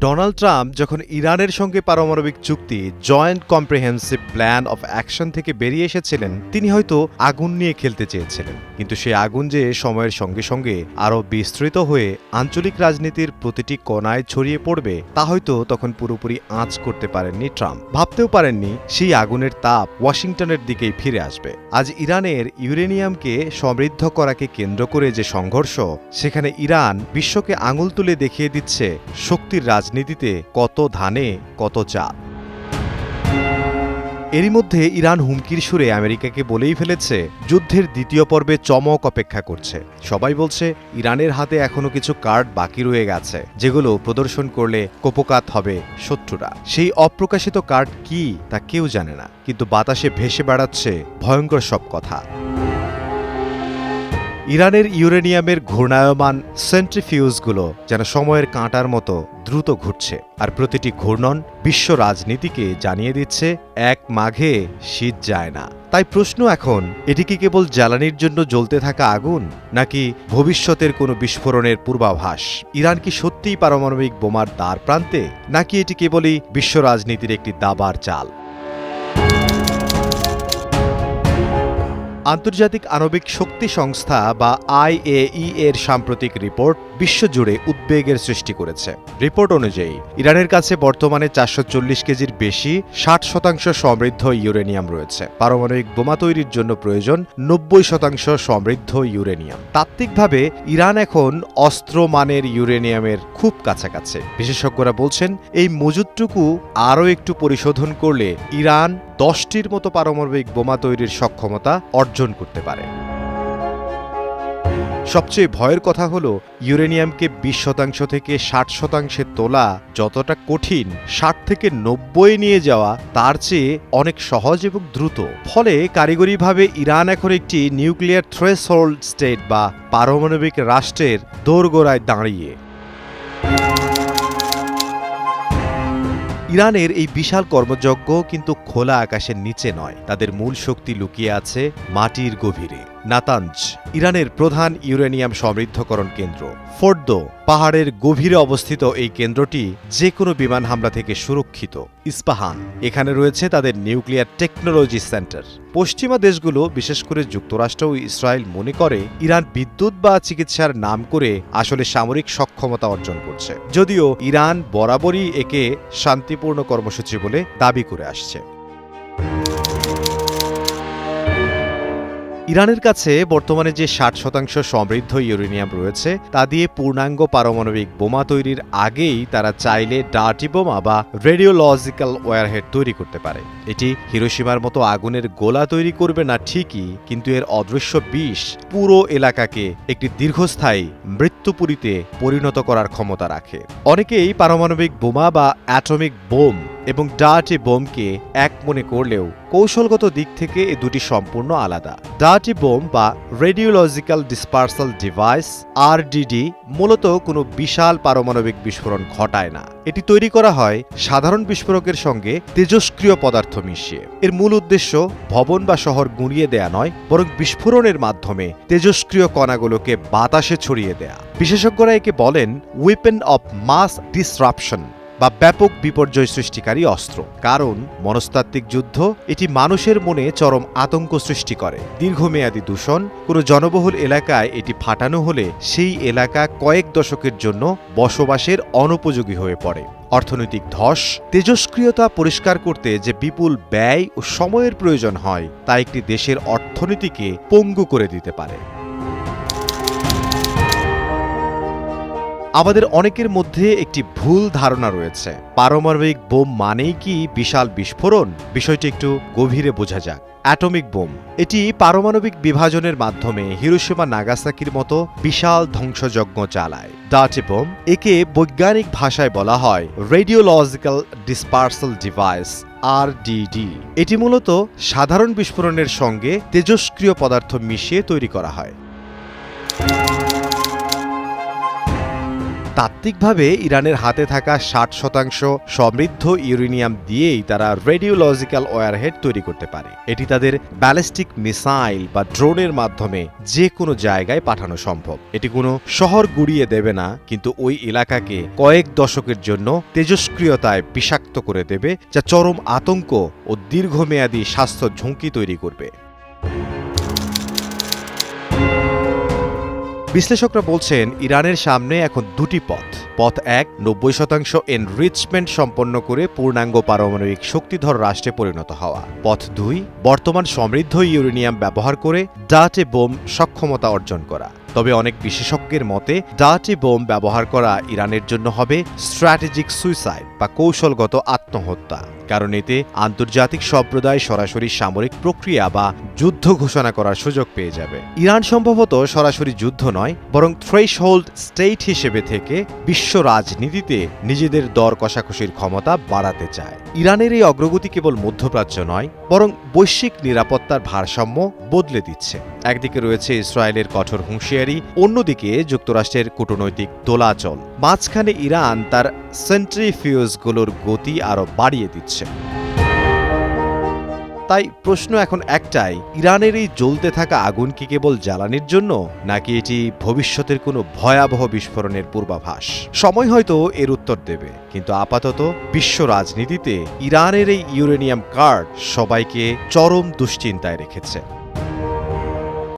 Donald Trump যখন ইরানের সঙ্গে পারমাণবিক চুক্তি joint comprehensive plan of action থেকে বেরিয়ে এসেছিলেন, তিনি হয়তো আগুন নিয়ে খেলতে চেয়েছিলেন। কিন্তু সেই আগুন যে সময়ের সঙ্গে সঙ্গে আরও বিস্তৃত হয়ে আঞ্চলিক রাজনীতির প্রতিটি কোণায় ছড়িয়ে পড়বে, তা হয়তো তখন পুরোপুরি আঁচ করতে পারেননি ট্রাম্প। ভাবতেও পারেননি সেই আগুনের তাপ ওয়াশিংটনের দিকেই ফিরে আসবে। আজ ইরানের ইউরেনিয়ামকে সমৃদ্ধ করাকে কেন্দ্র করে যে সংঘর্ষ, সেখানে ইরান বিশ্বকে আঙুল তুলে দেখিয়ে দিচ্ছে শক্তির রাজনীতিতে কত ধানে কত চাল। এরই মধ্যে ইরান হুমকির সুরে আমেরিকাকে বলেই ফেলেছে যুদ্ধের দ্বিতীয় পর্বে চমক অপেক্ষা করছে। সবাই বলছে ইরানের হাতে এখনো কিছু কার্ড বাকি রয়ে গেছে, যেগুলো প্রদর্শন করলে কোপকাত হবে শত্রুরা। সেই অপ্রকাশিত কার্ড কি তা কেউ জানে না, কিন্তু বাতাসে ভেসে বেড়াচ্ছে ভয়ঙ্কর সব কথা। ইরানের ইউরেনিয়ামের ঘূর্ণায়মান সেন্ট্রিফিউজগুলো যেন সময়ের কাঁটার মতো দ্রুত ঘুরছে, আর প্রতিটি ঘূর্ণন বিশ্ব রাজনীতিকে জানিয়ে দিচ্ছে এক মাঘে শীত যায় না। তাই প্রশ্ন এখন, এটি কি কেবল জ্বালানির জন্য জ্বলতে থাকা আগুন, নাকি ভবিষ্যতের কোনো বিস্ফোরণের পূর্বাভাস? ইরান কি সত্যিই পারমাণবিক বোমার দ্বার প্রান্তে, নাকি এটি কেবলই বিশ্ব রাজনীতির একটি দাবার চাল? আন্তর্জাতিক আণবিক শক্তি সংস্থা বা IAEA এর সাম্প্রতিক রিপোর্ট বিশ্বজুড়ে উদ্বেগের সৃষ্টি করেছে। রিপোর্ট অনুযায়ী ইরানের কাছে বর্তমানে 440 কেজির বেশি 60% সমৃদ্ধ ইউরেনিয়াম রয়েছে। পারমাণবিক বোমা তৈরির জন্য প্রয়োজন 90% সমৃদ্ধ ইউরেনিয়াম। তাত্ত্বিকভাবে ইরান এখন অস্ত্র মানের ইউরেনিয়ামের খুব কাছাকাছি। বিশেষজ্ঞরা বলছেন এই মজুদটুকু আরও একটু পরিশোধন করলে ইরান 10টির মতো পারমাণবিক বোমা তৈরির সক্ষমতা অর্জন করতে পারে। সবচেয়ে ভয়ের কথা হলো, ইউরেনিয়ামকে 20% থেকে 60% তোলা যতটা কঠিন, 60 থেকে 90 নিয়ে যাওয়া তার চেয়ে অনেক সহজ এবং দ্রুত। ফলে কারিগরিভাবে ইরান এখন একটি নিউক্লিয়ার থ্রেশহোল্ড স্টেট বা পারমাণবিক রাষ্ট্রের দোরগোড়ায় দাঁড়িয়ে। ইরানের এই বিশাল কর্মযজ্ঞ কিন্তু খোলা আকাশের নিচে নয়, তাদের মূল শক্তি লুকিয়ে আছে মাটির গভীরে। নাতাঞ্জ ইরানের প্রধান ইউরেনিয়াম সমৃদ্ধকরণ কেন্দ্র। ফোর্দো পাহাড়ের গভীরে অবস্থিত এই কেন্দ্রটি যে কোনো বিমান হামলা থেকে সুরক্ষিত। ইস্পাহান এখানে রয়েছে তাদের নিউক্লিয়ার টেকনোলজি সেন্টার। পশ্চিমা দেশগুলো, বিশেষ করে যুক্তরাষ্ট্র ও ইসরায়েল, মনে করে ইরান বিদ্যুৎ বা চিকিৎসার নাম করে আসলে সামরিক সক্ষমতা অর্জন করছে, যদিও ইরান বরাবরই একে শান্তিপূর্ণ কর্মসূচি বলে দাবি করে আসছে। ইরানের কাছে বর্তমানে যে 60% সমৃদ্ধ ইউরেনিয়াম রয়েছে, তা দিয়ে পূর্ণাঙ্গ পারমাণবিক বোমা তৈরির আগেই তারা চাইলে ডার্টি বোমা বা রেডিওলজিক্যাল ওয়ারহেড তৈরি করতে পারে। এটি হিরোশিমার মতো আগুনের গোলা তৈরি করবে না ঠিকই, কিন্তু এর অদৃশ্য বিষ পুরো এলাকাকে একটি দীর্ঘস্থায়ী মৃত্যুপুরীতে পরিণত করার ক্ষমতা রাখে। অনেকেই পারমাণবিক বোমা বা অ্যাটমিক বোম এবং ডার্টি বোমকে এক মনে করলেও কৌশলগত দিক থেকে এ দুটি সম্পূর্ণ আলাদা। ডার্টি বোম বা রেডিওলজিক্যাল ডিসপার্সাল ডিভাইস RDD মূলত কোনো বিশাল পারমাণবিক বিস্ফোরণ ঘটায় না। এটি তৈরি করা হয় সাধারণ বিস্ফোরকের সঙ্গে তেজস্ক্রিয় পদার্থ মিশিয়ে। এর মূল উদ্দেশ্য ভবন বা শহর গুঁড়িয়ে দেয়া নয়, বরং বিস্ফোরণের মাধ্যমে তেজস্ক্রিয় কণাগুলোকে বাতাসে ছড়িয়ে দেয়া। বিশেষজ্ঞরা একে বলেন ওয়েপন অব মাস ডিসরাপশন বা ব্যাপক বিপর্যয় সৃষ্টিকারী অস্ত্র। কারণ মনস্তাত্ত্বিক যুদ্ধ, এটি মানুষের মনে চরম আতঙ্ক সৃষ্টি করে। দীর্ঘমেয়াদী দূষণ, কোনো জনবহুল এলাকায় এটি ফাটানো হলে সেই এলাকা কয়েক দশকের জন্য বসবাসের অনুপযোগী হয়ে পড়ে। অর্থনৈতিক ধস, তেজস্ক্রিয়তা পরিষ্কার করতে যে বিপুল ব্যয় ও সময়ের প্রয়োজন হয়, তা একটি দেশের অর্থনীতিকে পঙ্গু করে দিতে পারে। আমাদের অনেকের মধ্যে একটি ভুল ধারণা রয়েছে, পারমাণবিক বোম মানেই কি বিশাল বিস্ফোরণ? বিষয়টি একটু গভীরে বোঝা যাক। অ্যাটমিক বোম, এটি পারমাণবিক বিভাজনের মাধ্যমে হিরোশিমা নাগাসাকির মতো বিশাল ধ্বংসযজ্ঞ চালায়। ডার্টি বোম, একে বৈজ্ঞানিক ভাষায় বলা হয় রেডিওলজিক্যাল ডিসপার্সাল ডিভাইস RDD। এটি মূলত সাধারণ বিস্ফোরণের সঙ্গে তেজস্ক্রিয় পদার্থ মিশিয়ে তৈরি করা হয়। তাত্ত্বিকভাবে ইরানের হাতে থাকা 60% সমৃদ্ধ ইউরেনিয়াম দিয়েই তারা রেডিওলজিক্যাল ওয়ারহেড তৈরি করতে পারে। এটি তাদের ব্যালিস্টিক মিসাইল বা ড্রোনের মাধ্যমে যে কোনো জায়গায় পাঠানো সম্ভব। এটি কোনো শহর গুড়িয়ে দেবে না, কিন্তু ওই এলাকাকে কয়েক দশকের জন্য তেজস্ক্রিয়তায় বিষাক্ত করে দেবে, যা চরম আতঙ্ক ও দীর্ঘমেয়াদী স্বাস্থ্য ঝুঁকি তৈরি করবে। বিশ্লেষকরা বলছেন ইরানের সামনে এখন দুটি পথ। পথ 1, 90% এনরিচমেন্ট সম্পন্ন করে পূর্ণাঙ্গ পারমাণবিক শক্তিধর রাষ্ট্রে পরিণত হওয়া। পথ 2, বর্তমান সমৃদ্ধ ইউরেনিয়াম ব্যবহার করে ডার্টি বোম সক্ষমতা অর্জন করা। তবে অনেক বিশেষজ্ঞের মতে ডার্টি বোম ব্যবহার করা ইরানের জন্য হবে স্ট্র্যাটেজিক সুইসাইড বা কৌশলগত আত্মহত্যা, কারণ এতে আন্তর্জাতিক সম্প্রদায় সরাসরি সামরিক প্রক্রিয়া বা যুদ্ধ ঘোষণা করার সুযোগ পেয়ে যাবে। ইরান সম্ভবত সরাসরি যুদ্ধ নয়, বরং থ্রেশহোল্ড স্টেট হিসেবে থেকে বিশ্ব রাজনীতিতে নিজেদের দর কষাকষির ক্ষমতা বাড়াতে চায়। ইরানের এই অগ্রগতি কেবল মধ্যপ্রাচ্য নয়, বরং বৈশ্বিক নিরাপত্তার ভারসাম্য বদলে দিচ্ছে। একদিকে রয়েছে ইসরায়েলের কঠোর হুঁশিয়ারি, অন্যদিকে যুক্তরাষ্ট্রের কূটনৈতিক দোলাচল। মাঝখানে ইরান তার সেন্ট্রিফিউজগুলোর গতি আরও বাড়িয়ে দিচ্ছে। তাই প্রশ্ন এখন একটাই, ইরানের এই জ্বলতে থাকা আগুন কি কেবল জ্বালানির জন্য, নাকি এটি ভবিষ্যতের কোনো ভয়াবহ বিস্ফোরণের পূর্বাভাস? সময় হয়তো এর উত্তর দেবে, কিন্তু আপাতত বিশ্ব রাজনীতিতে ইরানের এই ইউরেনিয়াম কার্ড সবাইকে চরম দুশ্চিন্তায় রেখেছে।